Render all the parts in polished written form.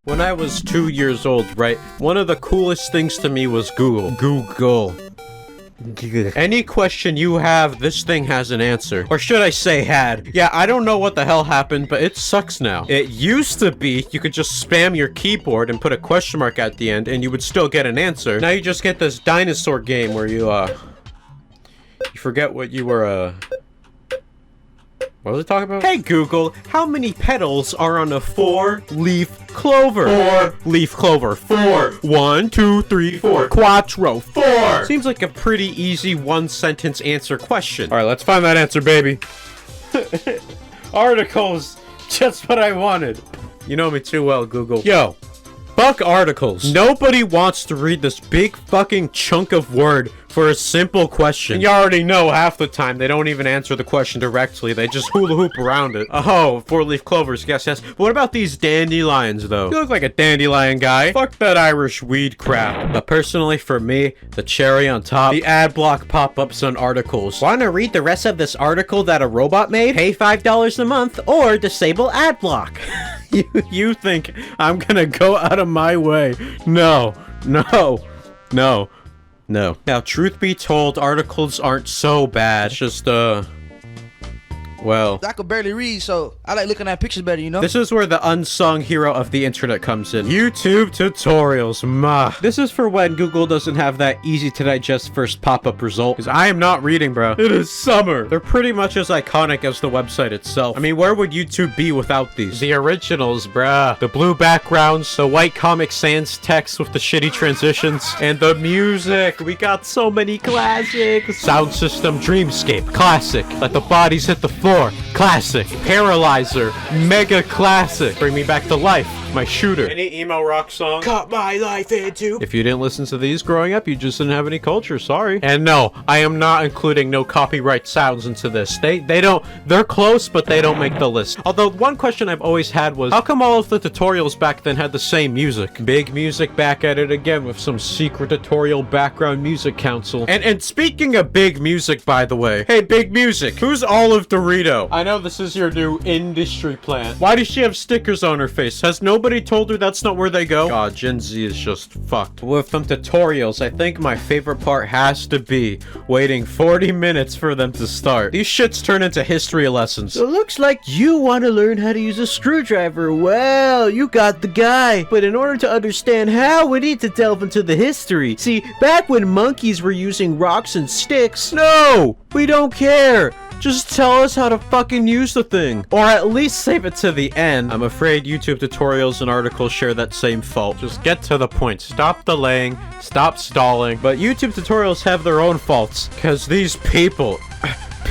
When I was 2 years old, right, one of the coolest things to me was Google. Any question you have, this thing has an answer. Or should I say had. Yeah, I don't know what the hell happened, but it sucks now. It used to be you could just spam your keyboard and put a question mark at the end and you would still get an answer. Now you just get this dinosaur game where you forget what you were, what was I talking about? Hey Google, how many petals are on a 4-leaf clover? 4-leaf clover. 4. 1, 2, 3, 4. Quattro. 4. Seems like a pretty easy one-sentence answer question. All right, let's find that answer, baby. Articles. Just what I wanted. You know me too well, Google. Yo. Fuck articles. Nobody wants to read this big fucking chunk of word for a simple question. And you already know half the time they don't even answer the question directly. They just hula hoop around it. Oh, 4-leaf clovers. Yes. But what about these dandelions, though? You look like a dandelion guy. Fuck that Irish weed crap. But personally, for me, the cherry on top, the ad block pop-ups on articles. Want to read the rest of this article that a robot made? Pay $5 a month or disable ad block. You think I'm gonna go out of my way? No. Now, truth be told, articles aren't so bad. It's just, well, I could barely read, so I like looking at pictures better, you know? this is where the unsung hero of the internet comes in. YouTube tutorials, This is for when Google doesn't have that easy to digest first pop-up result. Because I am not reading, bro. It is summer. They're pretty much as iconic as the website itself. I mean, where would YouTube be without these? The originals, bruh. The blue backgrounds, the white Comic Sans text with the shitty transitions, and the music. We got so many classics. Sound system, Dreamscape, classic. Let the bodies hit the floor. Classic. Paralyzer. Mega classic. Bring me back to life. My shooter. Any emo rock song? Cut my life into. If you didn't listen to these growing up, you just didn't have any culture. Sorry. And no, I am not including no copyright sounds into this. They don't. They're close, but they don't make the list. Although one question I've always had was, how come all of the tutorials back then had the same music? Big Music back at it again with some secret tutorial background music council. And speaking of Big Music, by the way, hey Big Music, who's Olive Dorito? I know this is your new industry plan. Why does she have stickers on her face? Has nobody told her that's not where they go? God, Gen Z is just fucked. With them tutorials, I think my favorite part has to be waiting 40 minutes for them to start. These shits turn into history lessons. So looks like you want to learn how to use a screwdriver. Well, you got the guy. But in order to understand how, we need to delve into the history. See, back when monkeys were using rocks and sticks... No! We don't care! Just tell us how to fucking use the thing. Or at least save it to the end. I'm afraid YouTube tutorials and articles share that same fault. Just get to the point. Stop delaying. Stop stalling. But YouTube tutorials have their own faults. Because these people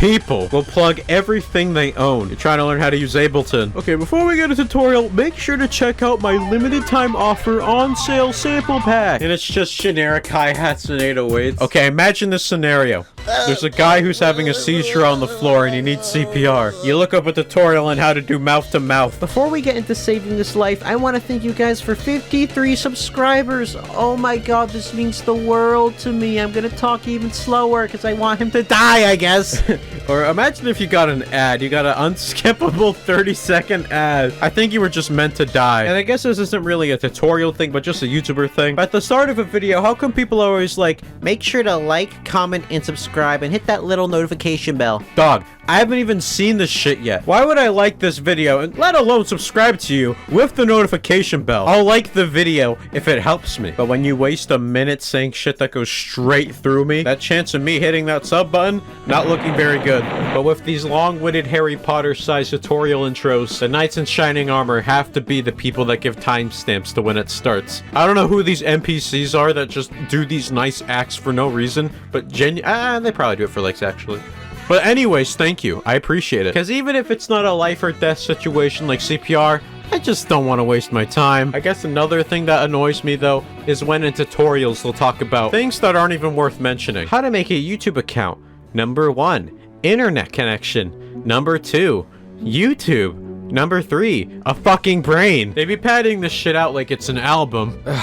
will plug everything they own. You're trying to learn how to use Ableton. Okay, before we get a tutorial, make sure to check out my limited time offer on sale sample pack. And it's just generic hi-hats and 808s. Okay, imagine this scenario. There's a guy who's having a seizure on the floor and he needs CPR. You look up a tutorial on how to do mouth to mouth. Before we get into saving this life, I want to thank you guys for 53 subscribers. Oh my god, this means the world to me. I'm gonna talk even slower because I want him to die, I guess. Or imagine if you got an ad. You got an unskippable 30-second ad. I think you were just meant to die. And I guess this isn't really a tutorial thing, but just a YouTuber thing. But at the start of a video, how come people are always like, make sure to like, comment, and subscribe, and hit that little notification bell. Dog, I haven't even seen this shit yet. Why would I like this video, and let alone subscribe to you with the notification bell? I'll like the video if it helps me. But when you waste a minute saying shit that goes straight through me, that chance of me hitting that sub button, not looking very good. But with these long-winded Harry Potter-sized tutorial intros, the knights in shining armor have to be the people that give timestamps to when it starts. I don't know who these NPCs are that just do these nice acts for no reason, but they probably do it for likes, actually. But anyways, thank you. I appreciate it. Because even if it's not a life or death situation like CPR, I just don't want to waste my time. I guess another thing that annoys me, though, is when in tutorials they'll talk about things that aren't even worth mentioning. How to make a YouTube account. Number 1, internet connection. Number 2, YouTube. Number 3, a fucking brain. They be padding this shit out like it's an album. Now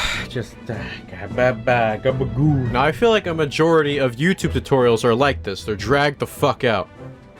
I feel like a majority of YouTube tutorials are like this. They're dragged the fuck out.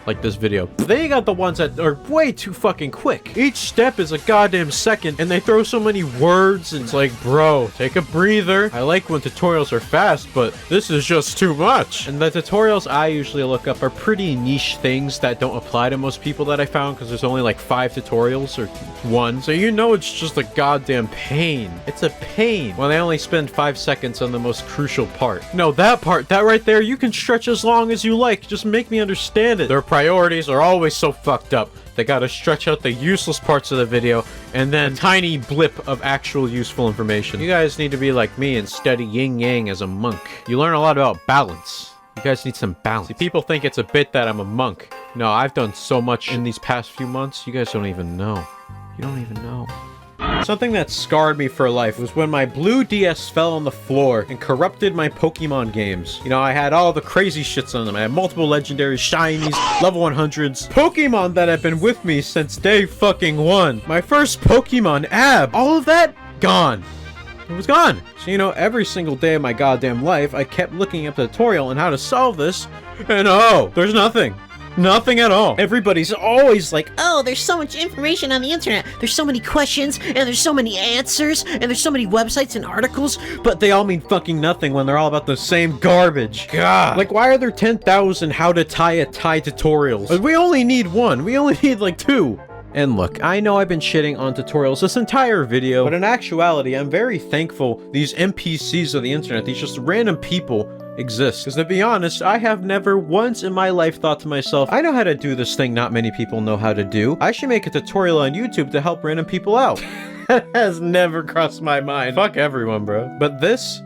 like this video. They got the ones that are way too fucking quick. Each step is a goddamn second, and they throw so many words, and it's like, bro, take a breather. I like when tutorials are fast, but this is just too much. And the tutorials I usually look up are pretty niche things that don't apply to most people that I found, because there's only like 5 tutorials or 1. So you know it's just a goddamn pain. It's a pain when they only spend 5 seconds on the most crucial part. No, that part, that right there, you can stretch as long as you like. Just make me understand it. Their priorities are always so fucked up. They gotta stretch out the useless parts of the video and then a tiny blip of actual useful information. You guys need to be like me and study yin-yang as a monk. You learn a lot about balance. You guys need some balance. See, people think it's a bit that I'm a monk. No, I've done so much in these past few months, you guys don't even know. You don't even know. Something that scarred me for life was when my blue DS fell on the floor and corrupted my Pokemon games. You know, I had all the crazy shits on them. I had multiple legendaries, shinies, level 100s. Pokemon that have been with me since day fucking 1. My first Pokemon, Ab. All of that, gone. It was gone. So, you know, every single day of my goddamn life, I kept looking up the tutorial on how to solve this, and oh, there's nothing. Nothing at all. Everybody's always like, oh, there's so much information on the internet. There's so many questions, and there's so many answers, and there's so many websites and articles. but they all mean fucking nothing when they're all about the same garbage. God. Like, why are there 10,000 how to tie a tie tutorials? We only need 1. We only need like 2. And look, I know I've been shitting on tutorials this entire video, but in actuality, I'm very thankful these NPCs of the internet, these just random people, exist. Because to be honest, I have never once in my life thought to myself, I know how to do this thing not many people know how to do. I should make a tutorial on YouTube to help random people out. That has never crossed my mind. Fuck everyone, bro. But this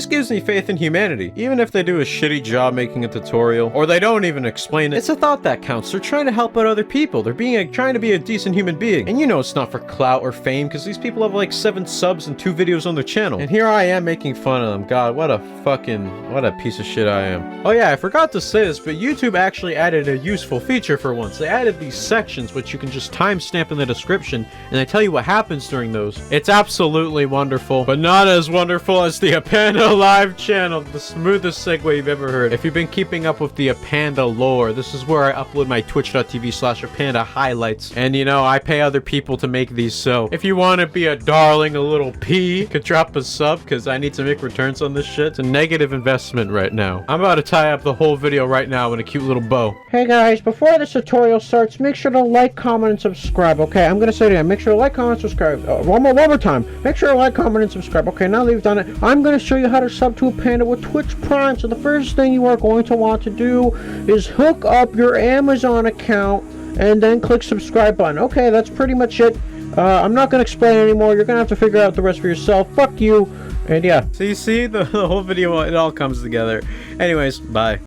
gives me faith in humanity. Even if they do a shitty job making a tutorial, or they don't even explain it, it's a thought that counts. They're trying to help out other people. They're trying to be a decent human being. And you know it's not for clout or fame, because these people have like 7 subs and 2 videos on their channel. And here I am making fun of them. God, what a piece of shit I am. Oh yeah, I forgot to say this, but YouTube actually added a useful feature for once. They added these sections, which you can just timestamp in the description, and they tell you what happens during those. It's absolutely wonderful, but not as wonderful as the Apandah live channel, the smoothest segue you've ever heard. If you've been keeping up with the Apandah lore, this is where I upload my twitch.tv/Apandah highlights. And you know, I pay other people to make these, so if you want to be a darling, a little P, you could drop a sub, because I need to make returns on this shit. It's a negative investment right now. I'm about to tie up the whole video right now in a cute little bow. Hey guys, before this tutorial starts, make sure to like, comment, and subscribe, okay? I'm gonna say it again. Make sure to like, comment, and subscribe. One more time. Make sure to like, comment, and subscribe. Okay, now that you've done it, I'm gonna show you how to sub to Apandah with Twitch Prime. So the first thing you are going to want to do is hook up your Amazon account and then click subscribe button. Okay, that's pretty much it. I'm not gonna explain anymore. You're gonna have to figure out the rest for yourself. Fuck you. And yeah. So you see the whole video, it all comes together. Anyways, bye.